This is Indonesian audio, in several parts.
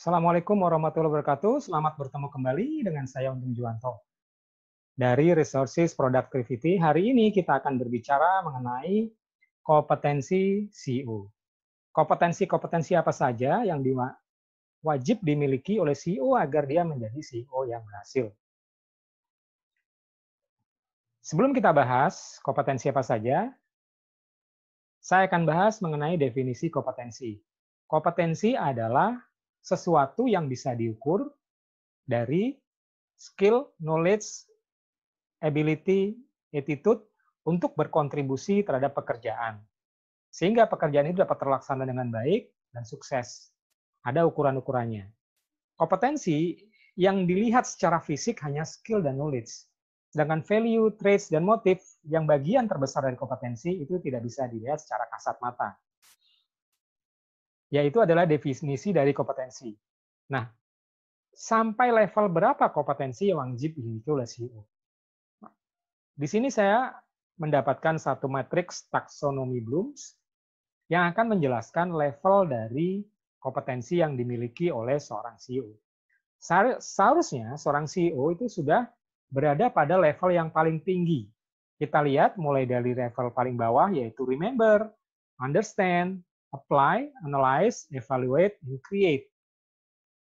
Assalamualaikum warahmatullahi wabarakatuh. Selamat bertemu kembali dengan saya Untung Juwanto. Dari Resources Productivity, hari ini kita akan berbicara mengenai kompetensi CEO. Kompetensi-kompetensi apa saja yang wajib dimiliki oleh CEO agar dia menjadi CEO yang berhasil. Sebelum kita bahas kompetensi apa saja, saya akan bahas mengenai definisi kompetensi. Kompetensi adalah sesuatu yang bisa diukur dari skill, knowledge, ability, attitude untuk berkontribusi terhadap pekerjaan. Sehingga pekerjaan itu dapat terlaksana dengan baik dan sukses. Ada ukuran-ukurannya. Kompetensi yang dilihat secara fisik hanya skill dan knowledge. Sedangkan value, traits, dan motif yang bagian terbesar dari kompetensi itu tidak bisa dilihat secara kasat mata. Yaitu adalah definisi dari kompetensi. Nah, sampai level berapa kompetensi yang wajib dimiliki oleh CEO? Di sini saya mendapatkan satu matriks taksonomi Blooms yang akan menjelaskan level dari kompetensi yang dimiliki oleh seorang CEO. Seharusnya seorang CEO itu sudah berada pada level yang paling tinggi. Kita lihat mulai dari level paling bawah yaitu remember, understand, apply, analyze, evaluate, and create.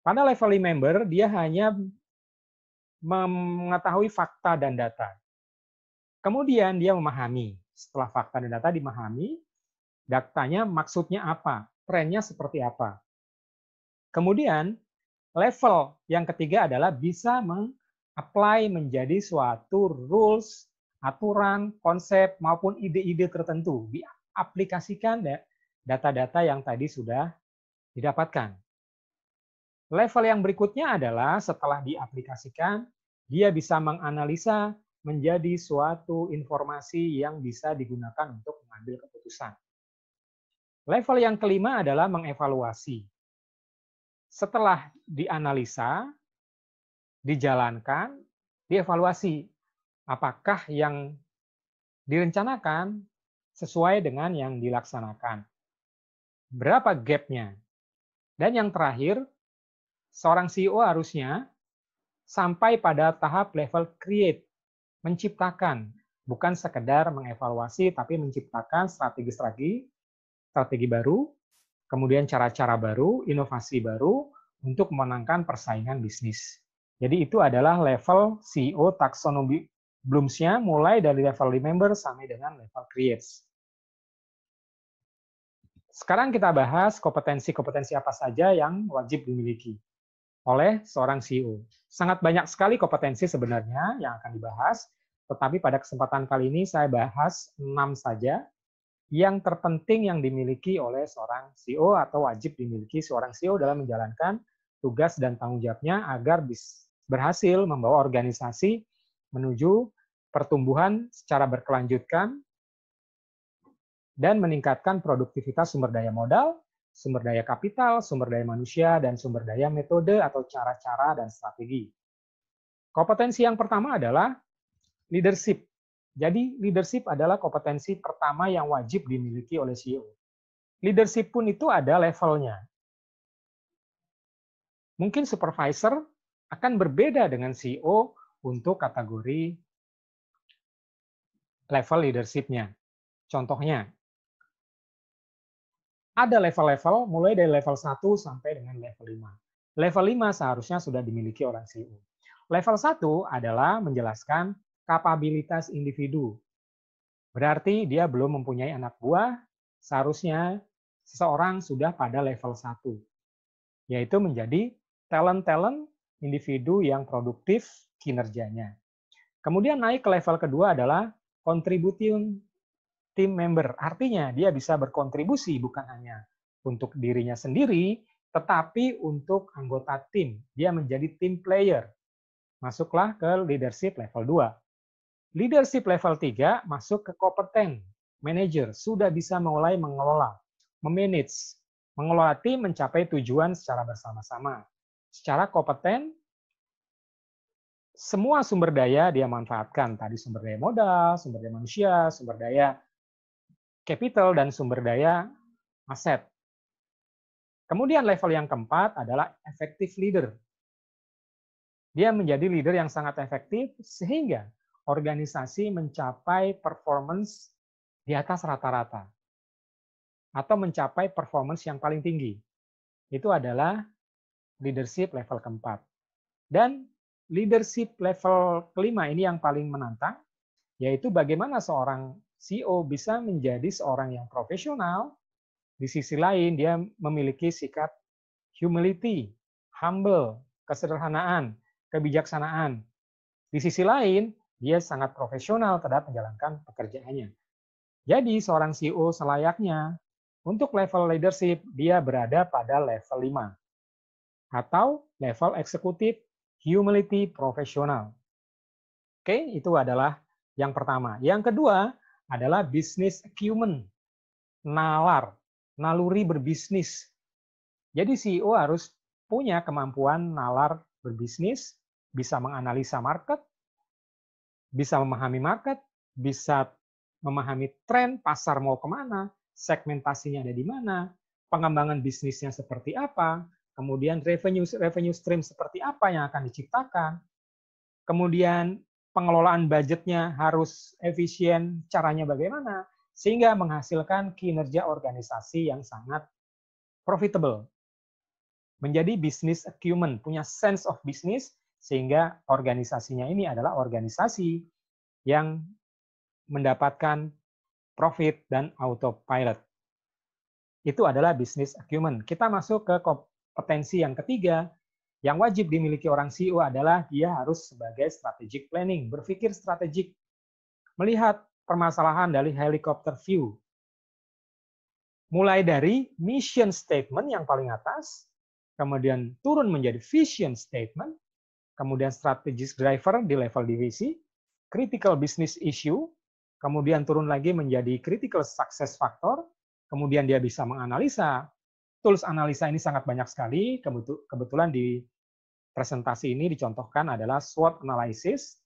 Pada level remember, dia hanya mengetahui fakta dan data. Kemudian dia memahami. Setelah fakta dan data dimahami, datanya maksudnya apa, trennya seperti apa. Kemudian level yang ketiga adalah bisa meng-apply menjadi suatu rules, aturan, konsep, maupun ide-ide tertentu. Diaplikasikan data-data yang tadi sudah didapatkan. Level yang berikutnya adalah setelah diaplikasikan, dia bisa menganalisa menjadi suatu informasi yang bisa digunakan untuk mengambil keputusan. Level yang kelima adalah mengevaluasi. Setelah dianalisa, dijalankan, dievaluasi. Apakah yang direncanakan sesuai dengan yang dilaksanakan? Berapa gap-nya? Dan yang terakhir, seorang CEO harusnya sampai pada tahap level create, menciptakan, bukan sekedar mengevaluasi, tapi menciptakan strategi baru, kemudian cara-cara baru, inovasi baru untuk memenangkan persaingan bisnis. Jadi itu adalah level CEO taksonomi Blooms-nya mulai dari level remember sampai dengan level creates. Sekarang kita bahas kompetensi-kompetensi apa saja yang wajib dimiliki oleh seorang CEO. Sangat banyak sekali kompetensi sebenarnya yang akan dibahas, tetapi pada kesempatan kali ini saya bahas 6 saja yang terpenting yang dimiliki oleh seorang CEO atau wajib dimiliki seorang CEO dalam menjalankan tugas dan tanggung jawabnya agar berhasil membawa organisasi menuju pertumbuhan secara berkelanjutan dan meningkatkan produktivitas sumber daya modal, sumber daya kapital, sumber daya manusia, dan sumber daya metode atau cara-cara dan strategi. Kompetensi yang pertama adalah leadership. Jadi leadership adalah kompetensi pertama yang wajib dimiliki oleh CEO. Leadership pun itu ada levelnya. Mungkin supervisor akan berbeda dengan CEO untuk kategori level leadership-nya. Contohnya, ada level-level mulai dari level 1 sampai dengan level 5. Level 5 seharusnya sudah dimiliki orang CEO. Level 1 adalah menjelaskan kapabilitas individu. Berarti dia belum mempunyai anak buah, seharusnya seseorang sudah pada level 1, yaitu menjadi talent-talent individu yang produktif kinerjanya. Kemudian naik ke level kedua adalah contributing team member. Artinya dia bisa berkontribusi bukan hanya untuk dirinya sendiri, tetapi untuk anggota tim. Dia menjadi team player. Masuklah ke leadership level 2. Leadership level 3 masuk ke kompeten, manager, sudah bisa mulai mengelola, memanage, mengelola tim mencapai tujuan secara bersama-sama. Secara kompeten, semua sumber daya dia manfaatkan. Tadi sumber daya modal, sumber daya manusia, sumber daya capital, dan sumber daya aset. Kemudian level yang keempat adalah effective leader. Dia menjadi leader yang sangat efektif sehingga organisasi mencapai performance di atas rata-rata atau mencapai performance yang paling tinggi. Itu adalah leadership level keempat. Dan leadership level kelima ini yang paling menantang, yaitu bagaimana seorang CEO bisa menjadi seorang yang profesional, di sisi lain dia memiliki sikap humility, humble, kesederhanaan, kebijaksanaan. Di sisi lain, dia sangat profesional terhadap menjalankan pekerjaannya. Jadi seorang CEO selayaknya untuk level leadership dia berada pada level 5 atau level eksekutif humility profesional. Oke, itu adalah yang pertama. Yang kedua adalah business acumen, nalar, naluri berbisnis. Jadi CEO harus punya kemampuan nalar berbisnis, bisa menganalisa market, bisa memahami market, bisa memahami tren pasar mau kemana, segmentasinya ada di mana, pengembangan bisnisnya seperti apa, kemudian revenue stream seperti apa yang akan diciptakan, kemudian pengelolaan budgetnya harus efisien, caranya bagaimana, sehingga menghasilkan kinerja organisasi yang sangat profitable. Menjadi business acumen, punya sense of business, sehingga organisasinya ini adalah organisasi yang mendapatkan profit dan autopilot. Itu adalah business acumen. Kita masuk ke kompetensi yang ketiga, yang wajib dimiliki orang CEO adalah dia harus sebagai strategic planning, berpikir strategik, melihat permasalahan dari helicopter view. Mulai dari mission statement yang paling atas, kemudian turun menjadi vision statement, kemudian strategic driver di level divisi, critical business issue, kemudian turun lagi menjadi critical success factor, kemudian dia bisa menganalisa. Tools analisa ini sangat banyak sekali, kebetulan di presentasi ini dicontohkan adalah SWOT analysis,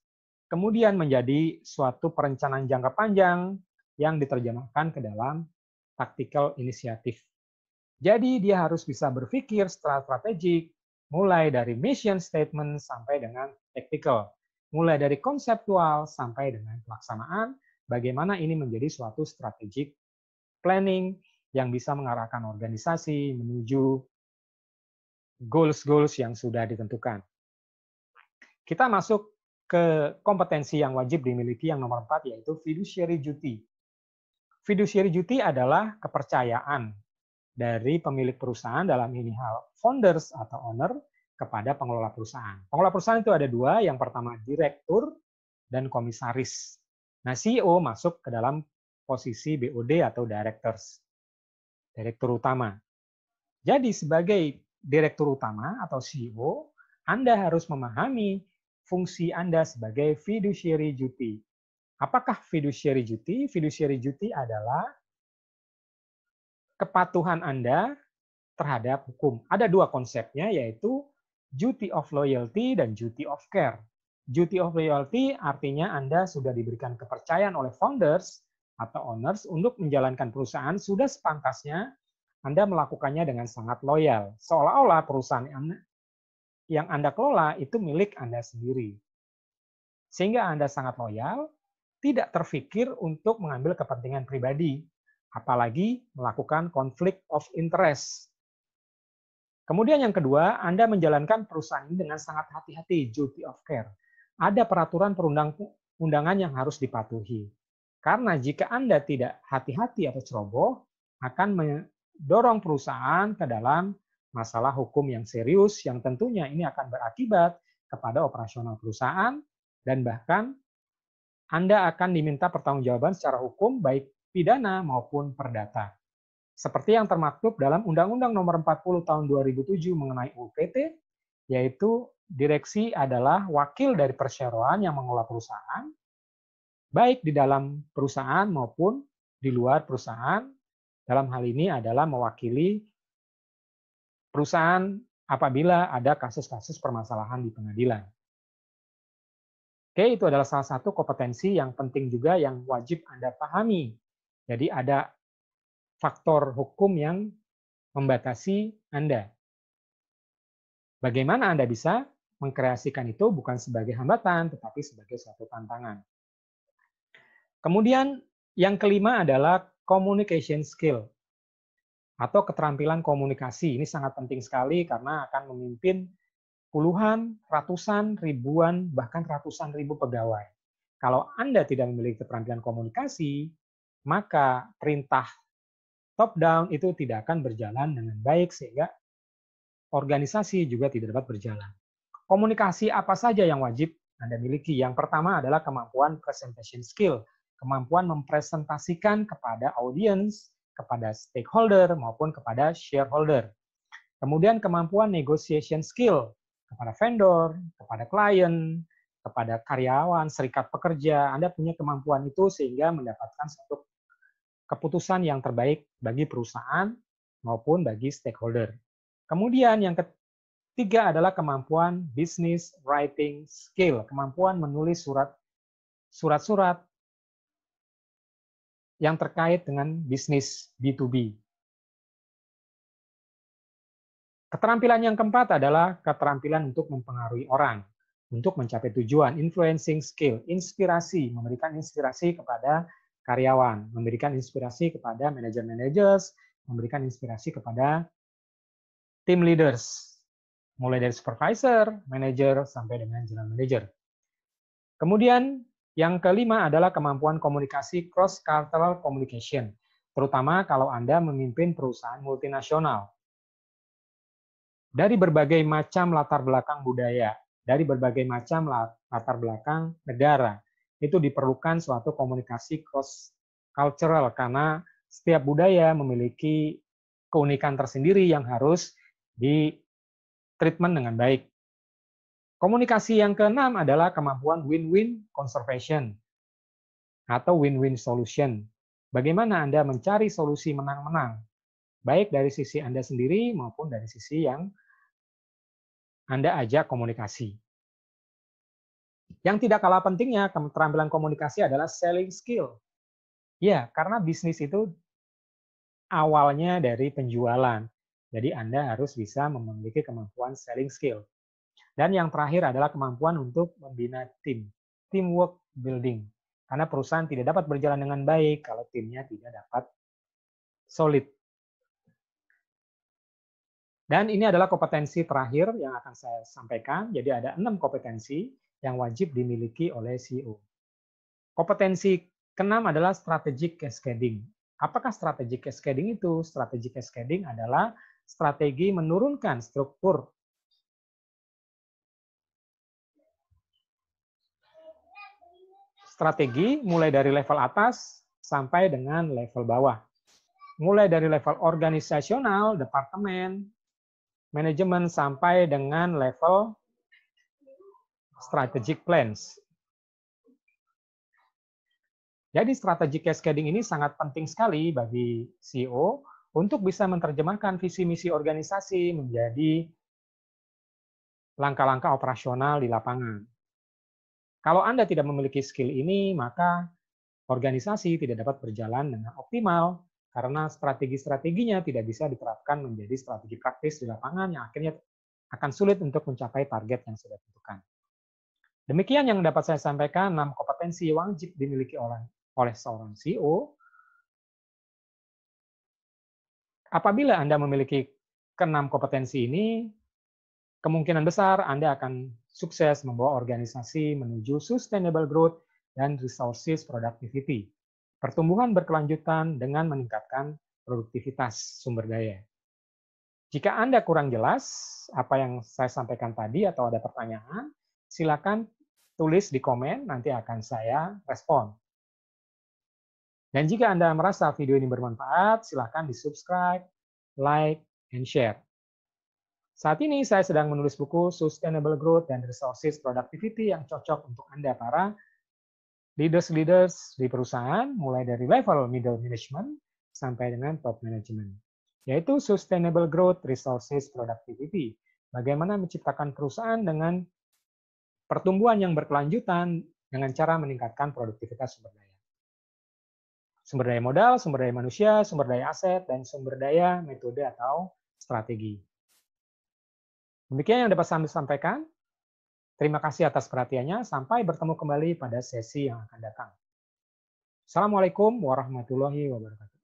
kemudian menjadi suatu perencanaan jangka panjang yang diterjemahkan ke dalam tactical initiative. Jadi dia harus bisa berpikir strategik, mulai dari mission statement sampai dengan tactical, mulai dari konseptual sampai dengan pelaksanaan, bagaimana ini menjadi suatu strategic planning yang bisa mengarahkan organisasi menuju goals-goals yang sudah ditentukan. Kita masuk ke kompetensi yang wajib dimiliki yang nomor 4, yaitu fiduciary duty. Fiduciary duty adalah kepercayaan dari pemilik perusahaan, dalam ini hal founders atau owner, kepada pengelola perusahaan. Pengelola perusahaan itu ada dua, yang pertama direktur dan komisaris. Nah, CEO masuk ke dalam posisi BOD atau directors, direktur utama. Jadi sebagai direktur utama atau CEO, Anda harus memahami fungsi Anda sebagai fiduciary duty. Apakah fiduciary duty? Fiduciary duty adalah kepatuhan Anda terhadap hukum. Ada dua konsepnya, yaitu duty of loyalty dan duty of care. Duty of loyalty artinya Anda sudah diberikan kepercayaan oleh founders atau owners untuk menjalankan perusahaan, sudah sepantasnya Anda melakukannya dengan sangat loyal. Seolah-olah perusahaan yang Anda kelola itu milik Anda sendiri. Sehingga Anda sangat loyal, tidak terfikir untuk mengambil kepentingan pribadi, apalagi melakukan konflik of interest. Kemudian yang kedua, Anda menjalankan perusahaan ini dengan sangat hati-hati, duty of care. Ada peraturan perundang-undangan yang harus dipatuhi. Karena jika Anda tidak hati-hati atau ceroboh, akan mendorong perusahaan ke dalam masalah hukum yang serius, yang tentunya ini akan berakibat kepada operasional perusahaan, dan bahkan Anda akan diminta pertanggungjawaban secara hukum, baik pidana maupun perdata. Seperti yang termaktub dalam Undang-Undang Nomor 40 Tahun 2007 mengenai UPT, yaitu direksi adalah wakil dari perseroan yang mengelola perusahaan, baik di dalam perusahaan maupun di luar perusahaan. Dalam hal ini adalah mewakili perusahaan apabila ada kasus-kasus permasalahan di pengadilan. Oke, itu adalah salah satu kompetensi yang penting juga yang wajib Anda pahami. Jadi ada faktor hukum yang membatasi Anda. Bagaimana Anda bisa mengkreasikan itu bukan sebagai hambatan, tetapi sebagai suatu tantangan. Kemudian yang kelima adalah communication skill atau keterampilan komunikasi. Ini sangat penting sekali karena akan memimpin puluhan, ratusan, ribuan, bahkan ratusan ribu pegawai. Kalau Anda tidak memiliki keterampilan komunikasi, maka perintah top down itu tidak akan berjalan dengan baik sehingga organisasi juga tidak dapat berjalan. Komunikasi apa saja yang wajib Anda miliki? Yang pertama adalah kemampuan presentation skill, kemampuan mempresentasikan kepada audiens, kepada stakeholder maupun kepada shareholder. Kemudian kemampuan negotiation skill kepada vendor, kepada klien, kepada karyawan, serikat pekerja. Anda punya kemampuan itu sehingga mendapatkan satu keputusan yang terbaik bagi perusahaan maupun bagi stakeholder. Kemudian yang ketiga adalah kemampuan business writing skill, kemampuan menulis surat-surat yang terkait dengan bisnis B2B. Keterampilan yang keempat adalah keterampilan untuk mempengaruhi orang, untuk mencapai tujuan, influencing skill, inspirasi, memberikan inspirasi kepada karyawan, memberikan inspirasi kepada manajer-managers, memberikan inspirasi kepada team leaders, mulai dari supervisor, manager, sampai dengan general manager. Kemudian yang kelima adalah kemampuan komunikasi cross-cultural communication, terutama kalau Anda memimpin perusahaan multinasional. Dari berbagai macam latar belakang budaya, dari berbagai macam latar belakang negara, itu diperlukan suatu komunikasi cross-cultural karena setiap budaya memiliki keunikan tersendiri yang harus di-treatment dengan baik. Komunikasi yang keenam adalah kemampuan win-win conservation atau win-win solution. Bagaimana Anda mencari solusi menang-menang, baik dari sisi Anda sendiri maupun dari sisi yang Anda ajak komunikasi. Yang tidak kalah pentingnya, keterampilan komunikasi adalah selling skill. Ya, karena bisnis itu awalnya dari penjualan. Jadi Anda harus bisa memiliki kemampuan selling skill. Dan yang terakhir adalah kemampuan untuk membina tim, teamwork building. Karena perusahaan tidak dapat berjalan dengan baik kalau timnya tidak dapat solid. Dan ini adalah kompetensi terakhir yang akan saya sampaikan. Jadi ada 6 kompetensi yang wajib dimiliki oleh CEO. Kompetensi keenam adalah strategic cascading. Apakah strategic cascading itu? Strategic cascading adalah strategi menurunkan struktur strategi mulai dari level atas sampai dengan level bawah. Mulai dari level organisasional, departemen, manajemen, sampai dengan level strategic plans. Jadi strategi cascading ini sangat penting sekali bagi CEO untuk bisa menerjemahkan visi misi organisasi menjadi langkah-langkah operasional di lapangan. Kalau Anda tidak memiliki skill ini, maka organisasi tidak dapat berjalan dengan optimal karena strategi-strateginya tidak bisa diterapkan menjadi strategi praktis di lapangan yang akhirnya akan sulit untuk mencapai target yang sudah ditentukan. Demikian yang dapat saya sampaikan, 6 kompetensi wajib dimiliki oleh seorang CEO. Apabila Anda memiliki ke-6 kompetensi ini, kemungkinan besar Anda akan sukses membawa organisasi menuju sustainable growth dan resources productivity. Pertumbuhan berkelanjutan dengan meningkatkan produktivitas sumber daya. Jika Anda kurang jelas apa yang saya sampaikan tadi atau ada pertanyaan, silakan tulis di komen, nanti akan saya respon. Dan jika Anda merasa video ini bermanfaat, silakan di-subscribe, like, and share. Saat ini saya sedang menulis buku Sustainable Growth and Resources Productivity yang cocok untuk Anda para leaders di perusahaan, mulai dari level middle management sampai dengan top management, yaitu Sustainable Growth, Resources, Productivity. Bagaimana menciptakan perusahaan dengan pertumbuhan yang berkelanjutan dengan cara meningkatkan produktivitas sumber daya. Sumber daya modal, sumber daya manusia, sumber daya aset, dan sumber daya metode atau strategi. Demikian yang dapat saya sampaikan. Terima kasih atas perhatiannya. Sampai bertemu kembali pada sesi yang akan datang. Assalamualaikum warahmatullahi wabarakatuh.